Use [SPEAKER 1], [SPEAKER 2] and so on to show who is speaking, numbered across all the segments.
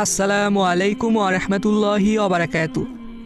[SPEAKER 1] আসসালামু আলাইকুম ওয়া রাহমাতুল্লাহি ওয়া বারাকাতু।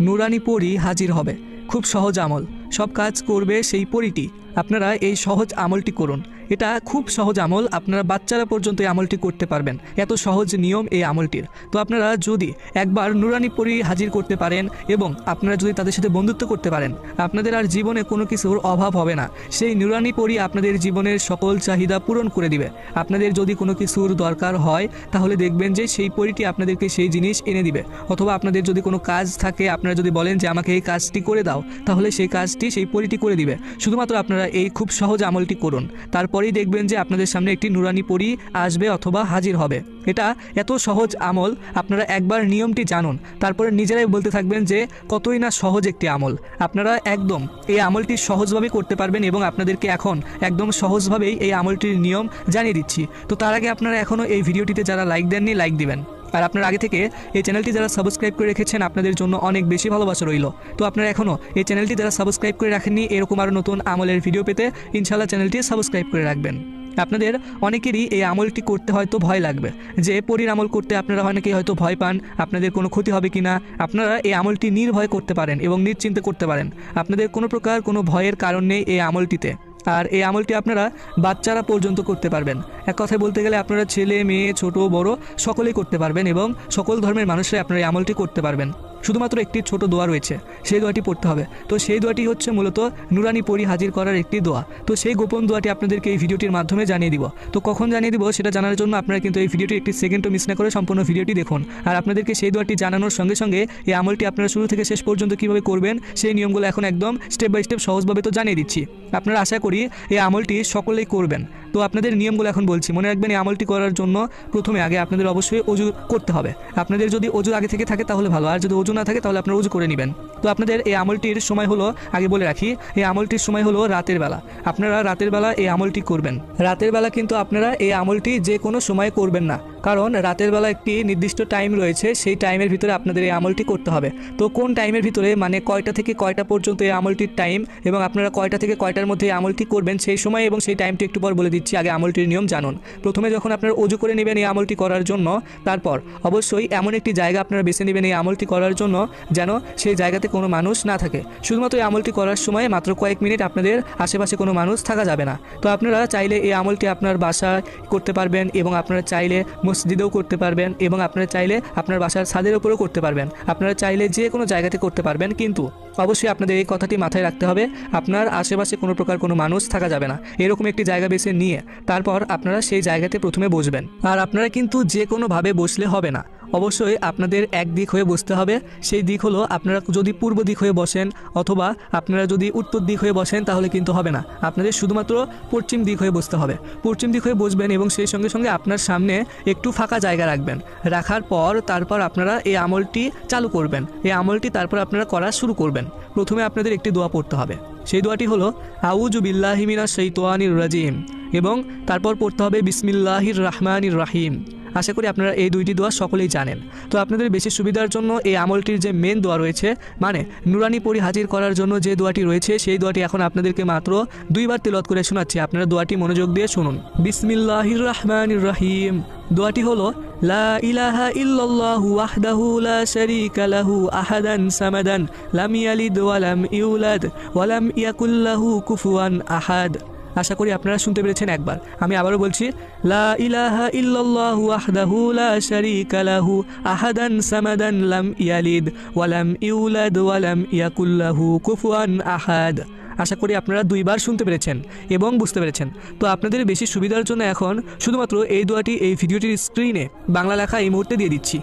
[SPEAKER 1] নুরানি পরী হাজির হবে, খুব সহজ আমল, সব কাজ করবে সেই পরীটি। আপনারা এই সহজ আমলটি করুন, এটা খুব সহজ আমল, আপনারা বাচ্চারা পর্যন্ত এই আমলটি করতে পারবেন, এত সহজ নিয়ম এই আমলটির। তো আপনারা যদি একবার নুরানি পরী হাজির করতে পারেন এবং আপনারা যদি তাদের সাথে বন্ধুত্ব করতে পারেন, আপনাদের আর জীবনে কোনো কিছুর অভাব হবে না। সেই নুরানি পরী আপনাদের জীবনের সকল চাহিদা পূরণ করে দিবে। আপনাদের যদি কোনো কিছুর দরকার হয় তাহলে দেখবেন যে সেই পরীটি আপনাদেরকে সেই জিনিস এনে দিবে। অথবা আপনাদের যদি কোনো কাজ থাকে, আপনারা যদি বলেন যে আমাকে এই কাজটি করে দাও, তাহলে সেই কাজটি সেই পরীটি করে দিবে। শুধুমাত্র আপনারা এই খুব সহজ আমলটি করুন, তারপরেই দেখবেন যে আপনাদের সামনে একটি নুরানি পরী আসবে অথবা হাজির হবে। এটা এত সহজ আমল, আপনারা একবার নিয়মটি জানুন, তারপরে নিজেরাই বলতে থাকবেন যে কতই না সহজ একটি আমল। আপনারা একদম এই আমলটি সহজভাবে করতে পারবেন এবং আপনাদেরকে এখন একদম সহজভাবেই এই আমলটির নিয়ম জানিয়ে দিচ্ছি। তো তার আগে আপনারা এখনও এই ভিডিওটিতে যারা লাইক দেননি, লাইক দিবেন। আর আপনারা আগে থেকে এই চ্যানেলটি যারা সাবস্ক্রাইব করে রেখেছেন, আপনাদের জন্য অনেক বেশি ভালোবাসা রইল। তো আপনারা এখনও এই চ্যানেলটি যারা সাবস্ক্রাইব করে রাখেননি, এরকম আরও নতুন আমলের ভিডিও পেতে ইনশাআল্লাহ চ্যানেলটি সাবস্ক্রাইব করে রাখবেন। আপনাদের অনেকেরই এই আমলটি করতে হয়তো ভয় লাগবে, যে পরীর আমল করতে আপনারা অনেকেই হয়তো ভয় পান, আপনাদের কোনো ক্ষতি হবে কিনা। আপনারা এই আমলটি নির্ভয় করতে পারেন এবং নিশ্চিন্তে করতে পারেন, আপনাদের কোনো প্রকার কোনো ভয়ের কারণ নেই এই আমলটিতে। আর এই আমলটি আপনারা বাচ্চারা পর্যন্ত করতে পারবেন। এক কথায় বলতে গেলে আপনারা ছেলে মেয়ে ছোট বড় সকলেই করতে পারবেন এবং সকল ধর্মের মানুষরাই আপনারা এই আমলটি করতে পারবেন। শুধুমাত্র একটি ছোট দোয়া রয়েছে, সেই দোয়াটি পড়তে হবে। তো সেই দোয়াটি হচ্ছে মূলত নুরানি পরী হাজির করার একটি দোয়া। তো সেই গোপন দোয়াটি আপনাদেরকে এই ভিডিওটির মাধ্যমে জানিয়ে দিব। তো কখন জানিয়ে দিব সেটা জানার জন্য আপনারা কিন্তু এই ভিডিওটি একটি সেকেন্ডও মিস না করে সম্পূর্ণ ভিডিওটি দেখুন। আর আপনাদেরকে সেই দোয়াটি জানানোর সঙ্গে সঙ্গে এই আমলটি আপনারা শুরু থেকে শেষ পর্যন্ত কীভাবে করবেন সেই নিয়মগুলো এখন একদম স্টেপ বাই স্টেপ সহজভাবে তো জানিয়ে দিচ্ছি। আপনারা আশা করি এই আমলটি সকলেই করবেন। তো আপনাদের নিয়মগুলো এখন বলছি, মনে রাখবেন এই আমলটি করার জন্য প্রথমে আগে আপনাদের অবশ্যই অজু করতে হবে। আপনাদের যদি অজু আগে থেকে থাকে তাহলে ভালো, আর যদি অজু না থাকে তাহলে আপনারা অজু করে নেবেন। তো আপনাদের এই আমলটির সময় হলো, আগে বলে রাখি, এই আমলটির সময় হলো রাতের বেলা। আপনারা রাতের বেলা এই আমলটি করবেন। রাতের বেলা কিন্তু আপনারা এই আমলটি যে কোনো সময় করবেন না, কারণ রাতের বেলা একটি নির্দিষ্ট টাইম রয়েছে, সেই টাইমের ভিতরে আপনাদের এই আমলটি করতে হবে। তো কোন টাইমের ভিতরে, মানে কয়টা থেকে কয়টা পর্যন্ত এই আমলটির টাইম এবং আপনারা কয়টা থেকে কয়টার মধ্যে এই আমলটি করবেন সেই সময় এবং সেই টাইমটি একটু পর বলে দিচ্ছি। আগে আমলটির নিয়ম জানুন। প্রথমে যখন আপনারা অজু করে নেবেন এই আমলটি করার জন্য, তারপর অবশ্যই এমন একটি জায়গা আপনারা বেছে নেবেন এই আমলটি করার জন্য যেন সেই জায়গাতে কোনো মানুষ না থাকে। শুধুমাত্র এই আমলটি করার সময় মাত্র কয়েক মিনিট আপনাদের আশেপাশে কোনো মানুষ থাকা যাবে না। তো আপনারা চাইলে এই আমলটি আপনার বাসায় করতে পারবেন এবং আপনারা চাইলে মসজিদেও করতে পারবেন এবং আপনারা চাইলে আপনার বাসার ছাদের উপরেও করতে পারবেন। আপনারা চাইলে যে কোনো জায়গাতে করতে পারবেন, কিন্তু অবশ্যই আপনাদের এই কথাটি মাথায় রাখতে হবে, আপনার আশেপাশে কোনো প্রকার কোনো মানুষ থাকা যাবে না। এরকম একটি জায়গা বেছে নিয়ে তারপর আপনারা সেই জায়গাতে প্রথমে বসবেন। আর আপনারা কিন্তু যে কোনোভাবে বসলে হবে না, অবশ্যই আপনাদের এক দিক হয়ে বসতে হবে। সেই দিক হলো, আপনারা যদি পূর্ব দিক হয়ে বসেন অথবা আপনারা যদি উত্তর দিক হয়ে বসেন তাহলে কিন্তু হবে না, আপনাদের শুধুমাত্র পশ্চিম দিক হয়ে বসতে হবে। পশ্চিম দিক হয়ে বসবেন এবং সেই সঙ্গে সঙ্গে আপনার সামনে একটু ফাঁকা জায়গা রাখবেন। রাখার পর তারপর আপনারা এই আমলটি চালু করবেন। এই আমলটি তারপর আপনারা করা শুরু করবেন। প্রথমে আপনাদের একটি দোয়া পড়তে হবে, সেই দোয়াটি হলো আউযু বিল্লাহি মিনাশ শাইতানির রাজিম এবং তারপর পড়তে হবে বিসমিল্লাহির রহমানির রহিম। আশা করি আপনারা এই দুইটি দোয়া সকলেই জানেন। তো আপনাদের বেশি সুবিধার জন্য এই আমলটির যে মেন দোয়া রয়েছে, মানে নুরানি পরী হাজির করার জন্য যে দোয়াটি রয়েছে, সেই দোয়াটি এখন আপনাদেরকে মাত্র 2 বার তিলাওয়াত করে শোনাচ্ছি। আপনারা দোয়াটি মনোযোগ দিয়ে শুনুন। বিসমিল্লাহির রহমানির রহিম। দোয়াটি হলো লা ইলাহা ইল্লাল্লাহু ওয়াহদাহু লা শারীকা লাহু আহাদান সামাদান লাম ইয়ালিদ ওয়া লাম ইউলাদ ওয়া লাম ইয়াকুল লাহু কুফুয়ান আহাদ। আশা করি আপনারা শুনতে পেরেছেন একবার। আমি আবারও বলছি, লা ইলাহা ইল্লাল্লাহু ওয়াহদাহু লা শারীকা লাহু আহাদান সামাদান লাম ইয়ালিদ ওয়া লাম ইউলাদ ওয়া লাম ইয়াকুল লাহু কুফুয়ান আহাদ। আশা করি আপনারা 2 বার শুনতে পেরেছেন এবং বুঝতে পেরেছেন। তো আপনাদের বেশি সুবিধার জন্য এখন শুধুমাত্র এই দোয়াটি এই ভিডিওটির স্ক্রিনে বাংলা লেখা এই মুহূর্তে দিয়ে দিচ্ছি।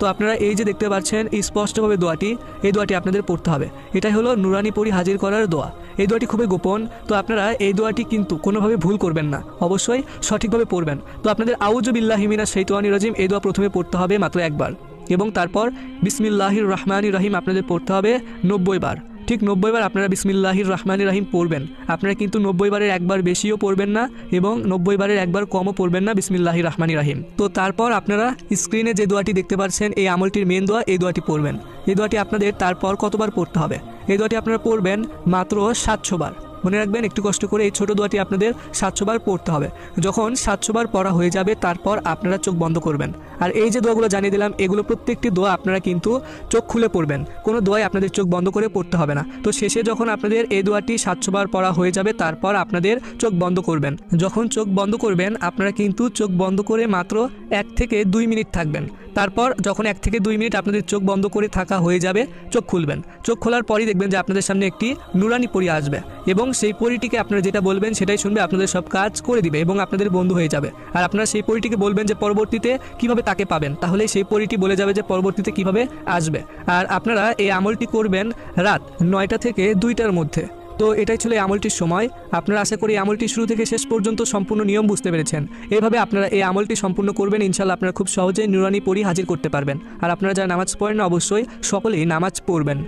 [SPEAKER 1] তো আপনারা এই যে দেখতে পাচ্ছেন স্পষ্টভাবে দোয়াটি, এই দোয়াটি আপনাদের পড়তে হবে। এটাই হলো নুরানি পরী হাজির করার দোয়া। এই দোয়াটি খুবই গোপন, তো আপনারা এই দোয়াটি কিন্তু কোনোভাবে ভুল করবেন না, অবশ্যই সঠিকভাবে পড়বেন। তো আপনাদের আউযু বিল্লাহি মিনাশ শাইতানির রাজিম এই দোয়া প্রথমে পড়তে হবে মাত্র একবার এবং তারপর বিসমিল্লাহির রহমানির রহিম আপনাদের পড়তে হবে 90 বার। ঠিক 90 বার আপনারা বিসমিল্লাহির রহমানির রহিম পড়বেন। আপনারা কিন্তু 90 বারের একবার বেশিও পড়বেন না এবং 90 বারের একবার কমও পড়বেন না বিসমিল্লাহির রহমানির রহিম। তো তারপর আপনারা স্ক্রিনে যে দোয়াটি দেখতে পাচ্ছেন এই আমলটির মেন দোয়া, এই দোয়াটি পড়বেন। এই দোয়াটি আপনাদের তারপর কতবার পড়তে হবে? এই দোয়াটি আপনারা পড়বেন মাত্র 700 বার। মনে রাখবেন, একটু কষ্ট করে এই ছোট দোয়াটি আপনাদের 700 বার পড়তে হবে। যখন 700 বার পড়া হয়ে যাবে তারপর আপনারা চোখ বন্ধ করবেন। আর এই যে দোয়াগুলো জানিয়ে দিলাম, এগুলো প্রত্যেকটি দোয়া আপনারা কিন্তু চোখ খুলে পড়বেন, কোনো দোয়াই আপনাদের চোখ বন্ধ করে পড়তে হবে না। তো শেষে যখন আপনাদের এই দোয়াটি 700 বার পড়া হয়ে যাবে তারপর আপনাদের চোখ বন্ধ করবেন। যখন চোখ বন্ধ করবেন আপনারা কিন্তু চোখ বন্ধ করে মাত্র 1 থেকে 2 মিনিট থাকবেন। তারপর যখন 1 থেকে 2 মিনিট আপনাদের চোখ বন্ধ করে থাকা হয়ে যাবে, চোখ খুলবেন। চোখ খোলার পরই দেখবেন যে আপনাদের সামনে একটি নুরানি পরী আসবে এবং সেই পরীটিকে আপনারা যেটা বলবেন সেটাই শুনবে, আপনাদের সব কাজ করে দিবে এবং আপনাদের বন্ধু হয়ে যাবে। আর আপনারা সেই পরীটিকে বলবেন যে পরবর্তীতে কিভাবে তাকে পাবেন, তাহলে সেই পরীটি বলে যাবে যে পরবর্তীতে কিভাবে আসবে। আর আপনারা এই আমলটি করবেন রাত 9টা থেকে 2টার মধ্যে। তো এটাই ছিল এই আমলটির সময়। আপনারা আশা করি আমলটি শুরু থেকে শেষ পর্যন্ত সম্পূর্ণ নিয়ম বুঝতে পেরেছেন। এইভাবে আপনারা এই আমলটি সম্পূর্ণ করবেন, ইনশাআল্লাহ আপনারা খুব সহজেই নুরানি পরী হাজির করতে পারবেন। আর আপনারা যারা নামাজ পড়েন না অবশ্যই সকলেই নামাজ পড়বেন।